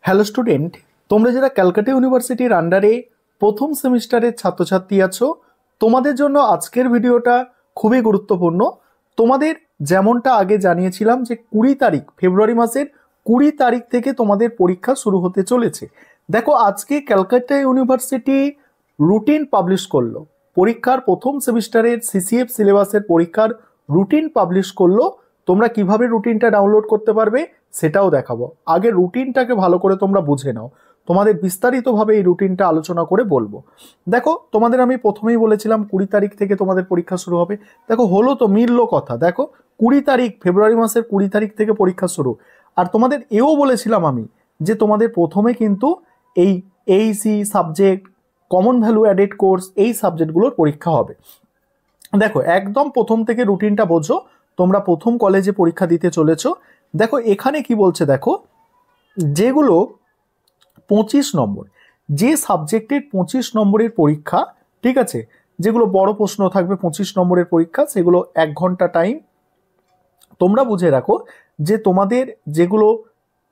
Hello student, তোমরা যারা ক্যালকাটা ইউনিভার্সিটির আন্ডারে প্রথম সেমিস্টারের ছাত্রছাত্রী আছো, তোমাদের জন্য আজকের ভিডিওটা খুবই গুরুত্বপূর্ণ। তোমাদের যেমনটা আগে জানিয়েছিলাম যে 20 তারিখ, ফেব্রুয়ারি মাসের 20 তারিখ থেকে তোমাদের পরীক্ষা শুরু হতে চলেছে। দেখো, আজকে ক্যালকাটা ইউনিভার্সিটি রুটিন পাবলিশ করলো, পরীক্ষার প্রথম সেমিস্টারের সিসিএফ সিলেবাসের পরীক্ষার রুটিন পাবলিশ করলো। তোমরা কিভাবে রুটিনটা ডাউনলোড করতে পারবে সেটাও দেখাবো। আগে রুটিনটাকে ভালো করে তোমরা বুঝে নাও, তোমাদের বিস্তারিতভাবে এই রুটিনটা আলোচনা করে বলবো। দেখো, তোমাদের আমি প্রথমেই বলেছিলাম 20 তারিখ থেকে তোমাদের পরীক্ষা শুরু হবে। দেখো, হলো তো, মিলল কথা। দেখো, 20 তারিখ, ফেব্রুয়ারি মাসের 20 তারিখ থেকে পরীক্ষা শুরু। আর তোমাদের এও বলেছিলাম আমি যে তোমাদের প্রথমে কিন্তু এই AEC subject, common value added course, এই সাবজেক্টগুলোর পরীক্ষা হবে। দেখো, একদম প্রথম থেকে রুটিনটা বোঝো, তোমরা প্রথম কলেজে পরীক্ষা দিতে চলেছো। দেখো এখানে কি বলছে, দেখো যেগুলো 25 নম্বর, যে সাবজেক্টের 25 নম্বরের পরীক্ষা, ঠিক আছে, যেগুলো বড় প্রশ্ন থাকবে 25 নম্বরের পরীক্ষা, সেগুলো 1 ঘন্টা টাইম। তোমরা বুঝে রাখো যে তোমাদের যেগুলো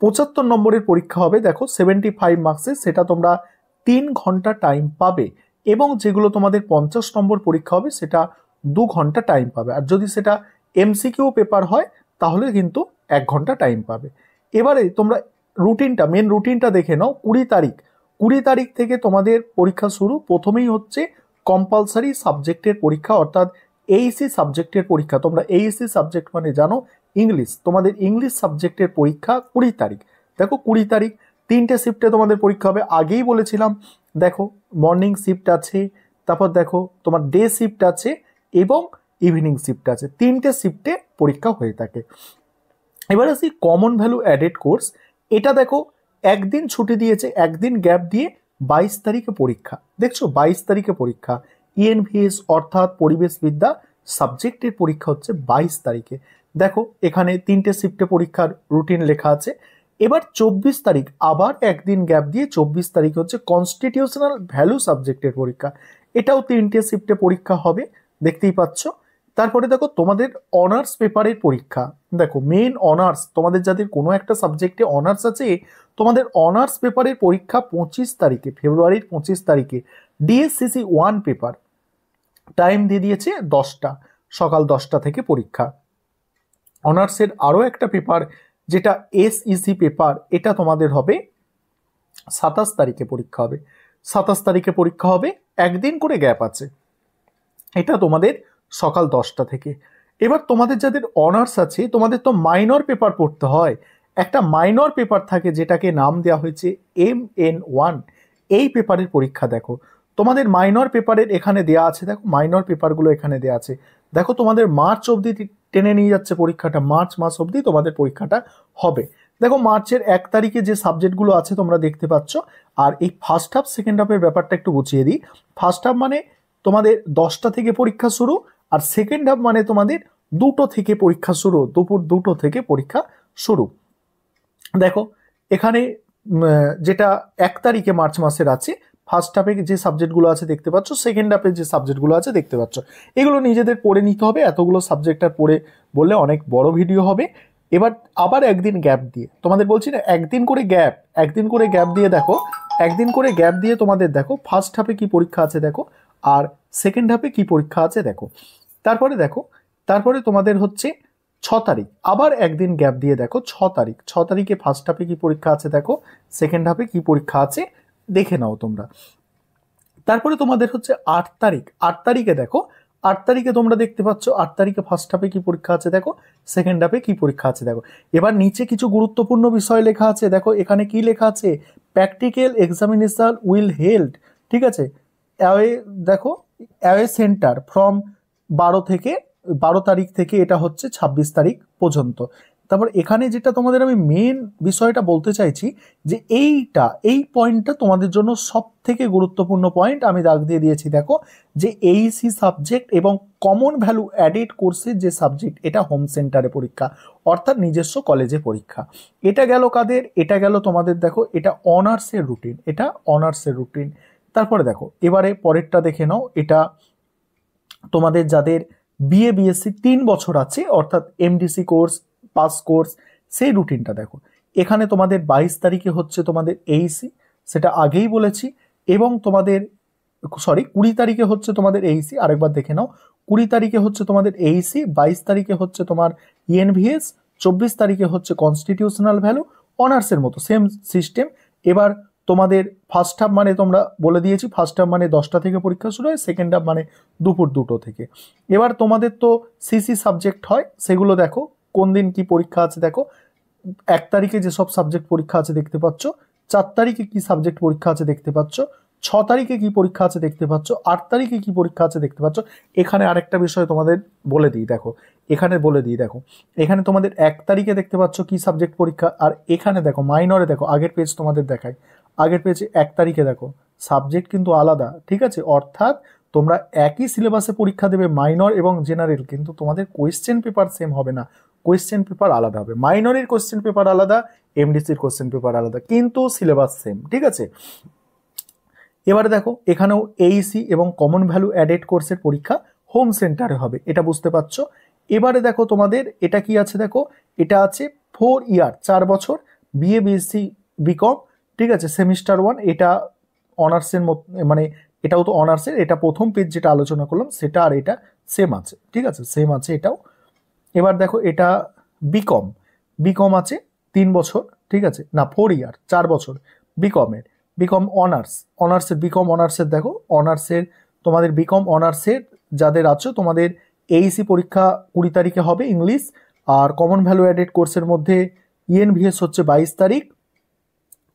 75 নম্বরের পরীক্ষা হবে, দেখো 75 মার্কসের, সেটা তোমরা 3 ঘন্টা টাইম পাবে। এবং যেগুলো তোমাদের 50 নম্বর পরীক্ষা হবে সেটা 2 ঘন্টা টাইম পাবে। আর যদি সেটা এমসিকিউ পেপার হয় তাহলে কিন্তু 1 ঘন্টা টাইম পাবে। এবারে তোমরা রুটিনটা, মেন রুটিনটা দেখে নাও। 20 তারিখ, 20 তারিখ থেকে তোমাদের পরীক্ষা শুরু। প্রথমেই হচ্ছে কম্পালসারি সাবজেক্টের পরীক্ষা, অর্থাৎ এইসি সাবজেক্টের পরীক্ষা। তোমরা এইসি সাবজেক্ট মানে জানো ইংলিশ, তোমাদের ইংলিশ সাবজেক্টের পরীক্ষা 20 তারিখ। দেখো 20 তারিখ 3টে শিফটে তোমাদের পরীক্ষা হবে, আগেই বলেছিলাম। দেখো, মর্নিং শিফট আছে, তারপর দেখো তোমার ডে শিফট আছে এবং ইভিনিং শিফট আছে, 3টে শিফটে পরীক্ষা হয়ে থাকে। এবার আসি কমন ভ্যালু অ্যাডেড কোর্স। এটা দেখো, একদিন ছুটি দিয়েছে, একদিন গ্যাপ দিয়ে 22 তারিখে পরীক্ষা। দেখছো, 22 তারিখে পরীক্ষা। ইএনভিএস অর্থাৎ পরিবেশবিদ্যা সাবজেক্টের পরীক্ষা হচ্ছে 22 তারিখে। দেখো এখানে 3টে শিফটে পরীক্ষার রুটিন লেখা আছে। এবার 24 তারিখ, আবার একদিন গ্যাপ দিয়ে 24 তারিখে হচ্ছে কনস্টিটিউশনাল ভ্যালু সাবজেক্টের পরীক্ষা। এটাও 3টে শিফটে পরীক্ষা হবে, দেখতেই পাচ্ছ। তারপরে দেখো তোমাদের অনার্স পেপারের পরীক্ষা। দেখো, মেন অনার্স, তোমাদের যাদের কোনো একটা সাবজেক্টে অনার্স আছে, তোমাদের অনার্স পেপারের পরীক্ষা 25 তারিখে, ফেব্রুয়ারির 25 তারিখে। ডিএসসিসি 1 পেপার, টাইম দিয়ে দিয়েছে 10টা, সকাল 10টা থেকে পরীক্ষা। অনার্সের আরও একটা পেপার যেটা এসইসি পেপার, এটা তোমাদের হবে 27 তারিখে পরীক্ষা হবে। 27 তারিখে পরীক্ষা হবে, একদিন করে গ্যাপ আছে। এটা তোমাদের সকাল 10টা থেকে। এবার তোমাদের যাদের অনার্স আছে, তোমাদের তো মাইনর পেপার পড়তে হয়। একটা মাইনর পেপার থাকে যেটাকে নাম দেওয়া হয়েছে MN1। এই পেপারের পরীক্ষা দেখো, তোমাদের মাইনর পেপারের এখানে দেয়া আছে। দেখো মাইনর পেপারগুলো এখানে দেয়া আছে। দেখো তোমাদের মার্চ অবধি টেনে নিয়ে যাচ্ছে পরীক্ষাটা, মার্চ মাস অবধি তোমাদের পরীক্ষাটা হবে। দেখো মার্চের 1 তারিখে যে সাবজেক্টগুলো আছে তোমরা দেখতে পাচ্ছ। আর এই ফার্স্ট হাফ সেকেন্ড হাফের ব্যাপারটা একটু বুঝিয়ে দিই। ফার্স্ট হাফ মানে তোমাদের 10টা থেকে পরীক্ষা শুরু, আর সেকেন্ড হাফ মানে তোমাদের 2টো থেকে পরীক্ষা শুরু, দুপুর 2টো থেকে পরীক্ষা শুরু। দেখো এখানে যেটা 1 তারিখে মার্চ মাসের আছে, ফার্স্ট হাফে যে সাবজেক্টগুলো আছে দেখতে পাচ্ছ, সেকেন্ড হাফে যে সাবজেক্টগুলো আছে দেখতে পাচ্ছ। এগুলো নিজেদের পড়ে নিতে হবে, এতগুলো সাবজেক্ট আর পড়ে বললে অনেক বড় ভিডিও হবে। এবার আবার একদিন গ্যাপ দিয়ে, তোমাদের বলছি না, একদিন করে গ্যাপ, একদিন করে গ্যাপ দিয়ে দেখো, একদিন করে গ্যাপ দিয়ে তোমাদের দেখো ফার্স্ট হাফে কি পরীক্ষা আছে দেখো, আর সেকেন্ড হাফে কি পরীক্ষা আছে দেখো। তারপরে দেখো, তারপরে তোমাদের হচ্ছে 6 তারিখ, আবার একদিন গ্যাপ দিয়ে দেখো 6 তারিখ। 6 তারিখে ফার্স্ট হাফে কি পরীক্ষা আছে দেখো, সেকেন্ড হাফে কি পরীক্ষা আছে দেখে নাও তোমরা। তারপরে তোমাদের হচ্ছে 8 তারিখ। 8 তারিখে দেখো, 8 তারিখে তোমরা দেখতে পাচ্ছ 8 তারিখে ফার্স্ট হাফে কি পরীক্ষা আছে দেখো, সেকেন্ড হাফে কি পরীক্ষা আছে দেখো। এবার নিচে কিছু গুরুত্বপূর্ণ বিষয় লেখা আছে। দেখো এখানে কি লেখা আছে, প্র্যাকটিক্যাল এক্সামিনেশন উইল হেল্ড, ঠিক আছে, অ্যাওয়ে, দেখো অ্যাওয়ে সেন্টার ফ্রম 12 তারিখ থেকে এটা হচ্ছে 26 তারিখ পর্যন্ত। তারপর এখানে যেটা তোমাদের আমি মেন বিষয়টা বলতে চাইছি, যে এই পয়েন্টটা তোমাদের জন্য সব থেকে গুরুত্বপূর্ণ পয়েন্ট, আমি দাগ দিয়ে দিয়েছি। দেখো যে এইসি সাবজেক্ট এবং কমন ভ্যালু অ্যাডেড কোর্সের যে সাবজেক্ট, এটা হোম সেন্টারে পরীক্ষা, অর্থাৎ নিজস্ব কলেজে পরীক্ষা। এটা গেল কাদের, এটা গেল তোমাদের। দেখো এটা অনার্সের রুটিন, এটা অনার্সের রুটিন। তারপরে দেখো এবারে পরেরটা দেখে নাও, এটা তোমাদের যাদের বিএ বিএসসি 3 বছর আছে, অর্থাৎ এমডিসি কোর্স, পাস কোর্স, সেই রুটিনটা দেখো। এখানে তোমাদের 22 তারিখে হচ্ছে তোমাদের এইসি, সেটা আগেই বলেছি, এবং তোমাদের 20 তারিখে হচ্ছে তোমাদের এইসি, আরেকবার দেখে নাও, 20 তারিখে হচ্ছে তোমাদের এইসি, 22 তারিখে হচ্ছে তোমার ইএনভিএস, 24 তারিখে হচ্ছে কনস্টিটিউশনাল ভ্যালু, অনার্সের মতো সেম সিস্টেম। এবার তোমাদের ফার্স্ট হাফ মানে তোমরা বলে দিয়েছি, ফার্স্ট হাফ মানে 10টা থেকে পরীক্ষা শুরু হয়, সেকেন্ড হাফ মানে দুপুর 2টো থেকে। এবার তোমাদের তো সিসি সাবজেক্ট হয়, সেগুলো দেখো কোন দিন কি পরীক্ষা আছে। দেখো 1 তারিখে যেসব সাবজেক্ট পরীক্ষা আছে দেখতে পাচ্ছ, 4 তারিখে কি সাবজেক্ট পরীক্ষা আছে দেখতে পাচ্ছ, 6 তারিখে কি পরীক্ষা আছে দেখতে পাচ্ছ, 8 তারিখে কি পরীক্ষা আছে দেখতে পাচ্ছ। এখানে আরেকটা বিষয় তোমাদের বলে দিই, দেখো এখানে বলে দিই, দেখো এখানে তোমাদের 1 তারিখে দেখতে পাচ্ছ কি সাবজেক্ট পরীক্ষা, আর এখানে দেখো মাইনরে, দেখো আগের পেজ তোমাদের দেখাই, আগের পেজে 1 তারিখে দেখো সাবজেক্ট কিন্তু আলাদা, ঠিক আছে। অর্থাৎ তোমরা একই সিলেবাসে পরীক্ষা দেবে মাইনর এবং জেনারেল, কিন্তু তোমাদের কোয়েশ্চেন পেপার সেম হবে না, কোয়েশ্চেন পেপার আলাদা হবে। মাইনরের কোয়েশ্চেন পেপার আলাদা, এমডিসির কোয়েশ্চেন পেপার আলাদা, কিন্তু সিলেবাস সেম, ঠিক আছে। এবারে দেখো এখানেও এইসি এবং কমন ভ্যালু অ্যাডেড কোর্সের পরীক্ষা হোম সেন্টারে হবে, এটা বুঝতে পারছো। এবারে দেখো তোমাদের এটা কি আছে, দেখো এটা আছে 4 ইয়ার, 4 বছর বিএ বিএসসি বিকম, ঠিক আছে, সেমিস্টার 1, এটা অনার্সের মানে এটাও তো অনার্সের, এটা প্রথম পেজ যেটা আলোচনা করলাম সেটা আর এটা সেম আছে, ঠিক আছে, সেম আছে এটাও। এবার দেখো এটা বিকম, বিকম আছে 3 বছর, ঠিক আছে, না 4 ইয়ার, 4 বছর বিকমের, বিকম অনার্স, অনার্সের বিকম অনার্সের, দেখো অনার্সের তোমাদের বিকম অনার্সের যাদের আছো তোমাদের এইসি পরীক্ষা 20 তারিখে হবে ইংলিশ, আর কমন ভ্যালু অ্যাডেড কোর্সের মধ্যে ইএনভিএস হচ্ছে 22 তারিখ,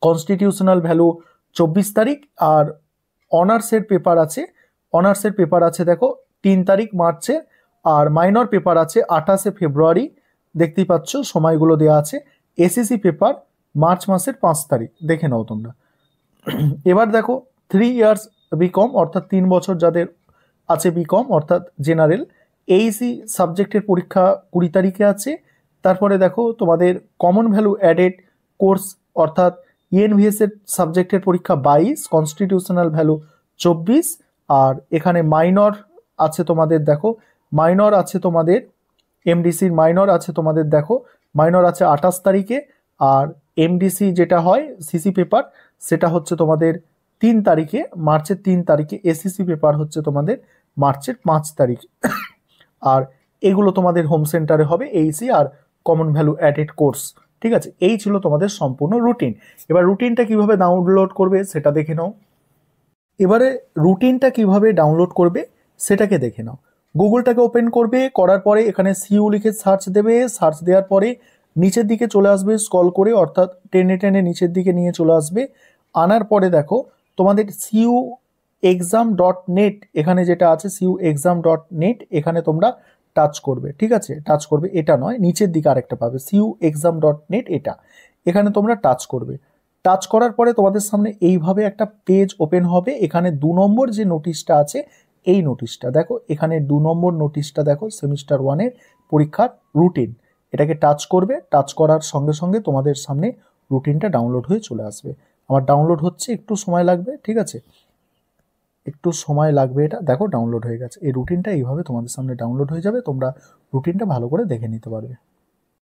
কনস্টিটিউশনাল ভ্যালু 24 তারিখ, আর অনার্সের পেপার আছে, অনার্সের পেপার আছে দেখো 3 তারিখ মার্চের, আর মাইনর পেপার আছে 28শে ফেব্রুয়ারি, দেখতেই পাচ্ছ সময়গুলো দেওয়া আছে। এসএসসি পেপার মার্চ মাসের 5 তারিখ, দেখে নাও তোমরা। এবার দেখো 3 ইয়ার্স বিকম, অর্থাৎ 3 বছর যাদের আছে বিকম অর্থাৎ জেনারেল, এইসি সাবজেক্টের পরীক্ষা 20 তারিখে আছে। তারপরে দেখো তোমাদের কমন ভ্যালু অ্যাডেড কোর্স অর্থাৎ ইএনভিএস এর সাবজেক্টের পরীক্ষা 22, কনস্টিটিউশনাল ভ্যালু 24, আর এখানে মাইনর আছে তোমাদের, দেখো মাইনর আছে তোমাদের এমডিসির মাইনর আছে তোমাদের, দেখো মাইনর আছে 28 তারিখে, আর এমডিসি যেটা হয় সিসি পেপার সেটা হচ্ছে তোমাদের 3 তারিখে, মার্চের 3 তারিখে, এসিসি পেপার হচ্ছে তোমাদের মার্চের 5 তারিখ। আর এগুলো তোমাদের হোম সেন্টারে হবে এইসি আর কমন ভ্যালু অ্যাডেড কোর্স, ঠিক আছে। এই ছিল তোমাদের সম্পূর্ণ রুটিন। এবার রুটিনটা কিভাবে ডাউনলোড করবে সেটা দেখে নাও। এবারে রুটিনটা কিভাবে ডাউনলোড করবে সেটাকে দেখে নাও। গুগলটাকে ওপেন করবে, করার পরে এখানে সিইউ লিখে সার্চ দেবে, সার্চ দেওয়ার পরে নিচের দিকে চলে আসবে স্ক্রল করে, অর্থাৎ টেনে টেনে নিচের দিকে নিয়ে চলে আসবে। আনার পরে দেখো তোমাদের siuexam.net এখানে যেটা আছে siuexam.net, এখানে তোমরা টাচ করবে, ঠিক আছে, টাচ করবে, এটা নয় নিচের দিকে আরেকটা পাবে siuexam.net, এটা এখানে তোমরা টাচ করবে। টাচ করার পরে তোমাদের সামনে এইভাবে একটা পেজ ওপেন হবে। এখানে 2 নম্বর যে নোটিশটা আছে, এই নোটিশটা দেখো, এখানে 2 নম্বর নোটিশটা দেখো, সেমিস্টার 1-এর পরীক্ষার রুটিন, এটাকে টাচ করবে। টাচ করার সঙ্গে সঙ্গে তোমাদের সামনে রুটিনটা ডাউনলোড হয়ে চলে আসবে। আমার ডাউনলোড হচ্ছে, একটু সময় লাগবে, ঠিক আছে, একটু সময় লাগবে। এটা দেখো ডাউনলোড হয়ে গেছে। এই রুটিনটা এইভাবে তোমাদের সামনে ডাউনলোড হয়ে যাবে, তোমরা রুটিনটা ভালো করে দেখে নিতে পারবে।